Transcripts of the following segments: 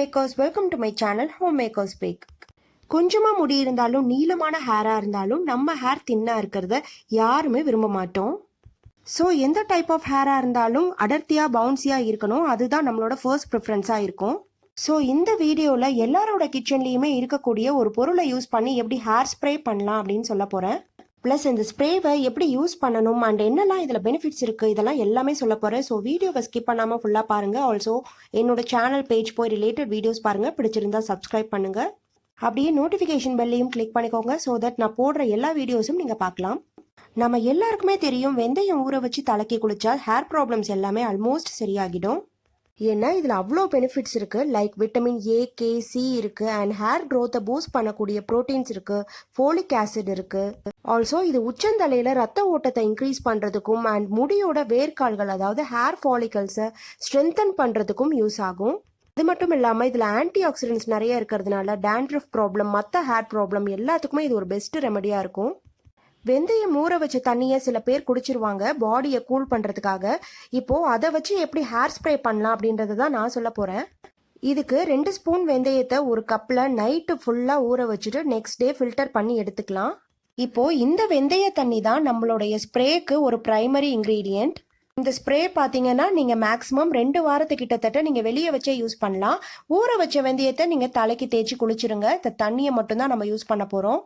homemakers, welcome to my channel Homemaker's Bake. கொஞ்சமா முடி இருந்தாலும் நீளமான ஹேரா இருந்தாலும் நம்ம ஹேர் தின்னா இருக்கிறத யாருமே விரும்ப மாட்டோம். ஸோ எந்த டைப் ஆஃப் ஹேரா இருந்தாலும் அடர்த்தியா பவுன்சியா இருக்கணும், அதுதான் நம்மளோட ஃபர்ஸ்ட் ப்ரிஃபரன்ஸா இருக்கும். ஸோ இந்த வீடியோவில் எல்லாரோட கிச்சன்லேயுமே இருக்கக்கூடிய ஒரு பொருளை யூஸ் பண்ணி எப்படி ஹேர் ஸ்ப்ரே பண்ணலாம் அப்படின்னு சொல்ல போகிறேன். ப்ளஸ் இந்த ஸ்ப்ரேவை எப்படி யூஸ் பண்ணணும் அண்ட் என்னெல்லாம் இதில் பெனிஃபிட்ஸ் இருக்குது இதெல்லாம் எல்லாமே சொல்ல போகிறேன். ஸோ வீடியோவை ஸ்கிப் பண்ணாமல் ஃபுல்லாக பாருங்கள். ஆல்சோ என்னோட சேனல் பேஜ் போய் ரிலேட்டட் வீடியோஸ் பாருங்கள். பிடிச்சிருந்தா சப்ஸ்கிரைப் பண்ணுங்கள். அப்படியே நோட்டிஃபிகேஷன் பெல்லையும் கிளிக் பண்ணிக்கோங்க. ஸோ தட் நான் போடுற எல்லா வீடியோஸும் நீங்கள் பார்க்கலாம். நம்ம எல்லாருக்குமே தெரியும், வெந்தயம் ஊற வச்சு தலைக்கு குளிச்சா ஹேர் ப்ராப்ளம்ஸ் எல்லாமே ஆல்மோஸ்ட் சரியாகிடும். ஏன்னா இதில் அவ்வளோ பெனிஃபிட்ஸ் இருக்குது. Like vitamin A, K, C இருக்குது அண்ட் ஹேர் க்ரோத்தை பூஸ்ட் பண்ணக்கூடிய ப்ரோட்டீன்ஸ் இருக்குது, ஃபோலிக் ஆசிட் இருக்குது. ஆல்சோ இது உச்சந்தலையில் ரத்த ஓட்டத்தை இன்க்ரீஸ் பண்ணுறதுக்கும் அண்ட் முடியோட வேர்க்கால்கள் அதாவது ஹேர் ஃபாலிகல்ஸை ஸ்ட்ரென்தன் பண்ணுறதுக்கும் யூஸ் ஆகும். அது மட்டும் இல்லாமல் இதில் ஆன்டி ஆக்சிடென்ட்ஸ் நிறைய இருக்கிறதுனால டேண்ட்ரஃப் ப்ராப்ளம், மற்ற ஹேர் ப்ராப்ளம் எல்லாத்துக்குமே இது ஒரு பெஸ்ட் ரெமடியாக இருக்கும். வெந்தயம் ஊற வச்ச தண்ணியை சில பேர் குடிச்சிருவாங்க பாடியை கூல் பண்ணுறதுக்காக. இப்போது அதை வச்சு எப்படி ஹேர் ஸ்ப்ரே பண்ணலாம் அப்படின்றத தான் நான் சொல்ல போகிறேன். இதுக்கு 2 ஸ்பூன் வெந்தயத்தை ஒரு கப்பில் நைட்டு ஃபுல்லாக ஊற வச்சுட்டு நெக்ஸ்ட் டே ஃபில்டர் பண்ணி எடுத்துக்கலாம். இப்போது இந்த வெந்தய தண்ணி தான் நம்மளுடைய ஸ்ப்ரேக்கு ஒரு ப்ரைமரி இன்க்ரீடியண்ட். இந்த ஸ்ப்ரே பார்த்தீங்கன்னா நீங்கள் மேக்ஸிமம் 2 வாரத்துக்கு கிட்டத்தட்ட நீங்கள் வெளியே வச்சே யூஸ் பண்ணலாம். ஊற வச்ச வெந்தயத்தை நீங்கள் தலைக்கு தேய்ச்சி குளிச்சிருங்க. இந்த தண்ணியை மட்டும்தான் நம்ம யூஸ் பண்ண போகிறோம்.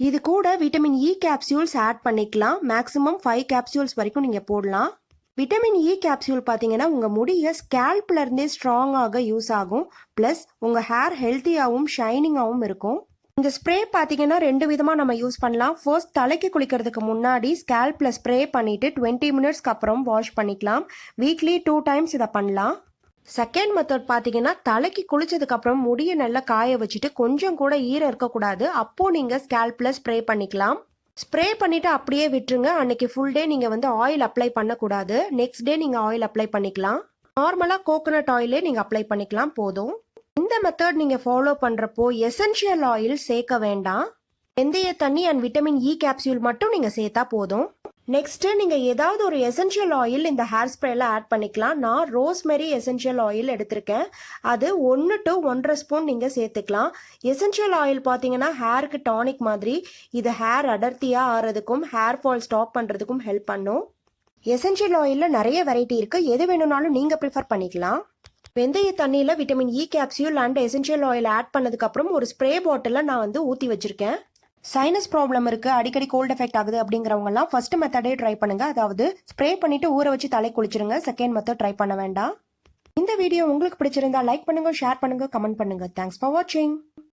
இது கூட விட்டமின் இ கேப்சியூல்ஸ் ஆட் பண்ணிக்கலாம். மேக்ஸிமம் 5 கேப்சியூல்ஸ் வரைக்கும் நீங்கள் போடலாம். விட்டமின் இ கேப்சியூல் பார்த்தீங்கன்னா உங்கள் முடியை ஸ்கேல்ப்ல இருந்தே ஸ்ட்ராங்காக யூஸ் ஆகும். ப்ளஸ் உங்கள் ஹேர் ஹெல்த்தியாகவும் ஷைனிங்காகவும் இருக்கும். இந்த ஸ்ப்ரே பார்த்தீங்கன்னா 2 விதமாக நம்ம யூஸ் பண்ணலாம். ஃபர்ஸ்ட் தலைக்கு குளிக்கிறதுக்கு முன்னாடி ஸ்கேல்ப்ல ஸ்ப்ரே பண்ணிட்டு 20 மினிட்ஸ்க்கு அப்புறம் வாஷ் பண்ணிக்கலாம். வீக்லி 2 டைம்ஸ் இதை பண்ணலாம். செகண்ட் மெத்தட் பார்த்தீங்கன்னா தலைக்கு குளிச்சதுக்கு அப்புறம் முடியை நல்லா காய வச்சுட்டு கொஞ்சம் கூட ஈரம் இருக்கக்கூடாது, அப்போ நீங்கள் ஸ்கேல்ப்ல ஸ்ப்ரே பண்ணிக்கலாம். ஸ்ப்ரே பண்ணிட்டு அப்படியே விட்டுருங்க. அன்னைக்கு ஃபுல் டே நீங்கள் ஆயில் அப்ளை பண்ணக்கூடாது. நெக்ஸ்ட் டே நீங்கள் ஆயில் அப்ளை பண்ணிக்கலாம். நார்மலாக கோகோனட் ஆயிலே நீங்கள் அப்ளை பண்ணிக்கலாம் போதும். இந்த மெத்தட் நீங்கள் ஃபாலோ பண்ணுறப்போ எசென்ஷியல் ஆயில் சேர்க்க வேண்டாம். வெந்தய தண்ணி அண்ட் விட்டமின் இ கேப்சியூல் மட்டும் நீங்கள் சேர்த்தா போதும். நெக்ஸ்ட் நீங்கள் ஏதாவது ஒரு எசென்ஷியல் ஆயில் இந்த ஹேர் ஸ்ப்ரேல ஆட் பண்ணிக்கலாம். நான் ரோஸ்மெரி எசென்ஷியல் ஆயில் எடுத்திருக்கேன். அது 1 to 1.5 ஸ்பூன் நீங்கள் சேர்த்துக்கலாம். எசென்ஷியல் ஆயில் பார்த்தீங்கன்னா ஹேருக்கு டானிக் மாதிரி. இது ஹேர் அடர்த்தியாக ஆறதுக்கும் ஹேர் ஃபால் ஸ்டாப் பண்ணுறதுக்கும் ஹெல்ப் பண்ணும். எசென்ஷியல் ஆயிலில் நிறைய வெரைட்டி இருக்குது, எது வேணும்னாலும் நீங்கள் ப்ரிஃபர் பண்ணிக்கலாம். வெந்தய தண்ணியில் vitamin E capsule and essential oil add பண்ணதுக்கப்புறம் ஒரு ஸ்ப்ரே பாட்டிலில் நான் ஊற்றி வச்சுருக்கேன். சைனஸ் ப்ராப்ளம் இருக்குது, அடிக்கடி கோல்ட் எஃபெக்ட் ஆகுது அப்படிங்கிறவங்கலாம் ஃபர்ஸ்ட் மெத்தடே ட்ரை பண்ணுங்க. அதாவது ஸ்ப்ரே பண்ணிட்டு ஊற வச்சு தலை குளிச்சிருங்க. செகண்ட் மெத்தட் ட்ரை பண்ண வேண்டாம். இந்த வீடியோ உங்களுக்கு பிடிச்சிருந்தா லைக் பண்ணுங்க, ஷேர் பண்ணுங்க, கமெண்ட் பண்ணுங்க. தேங்க்ஸ் ஃபார் வாட்சிங்.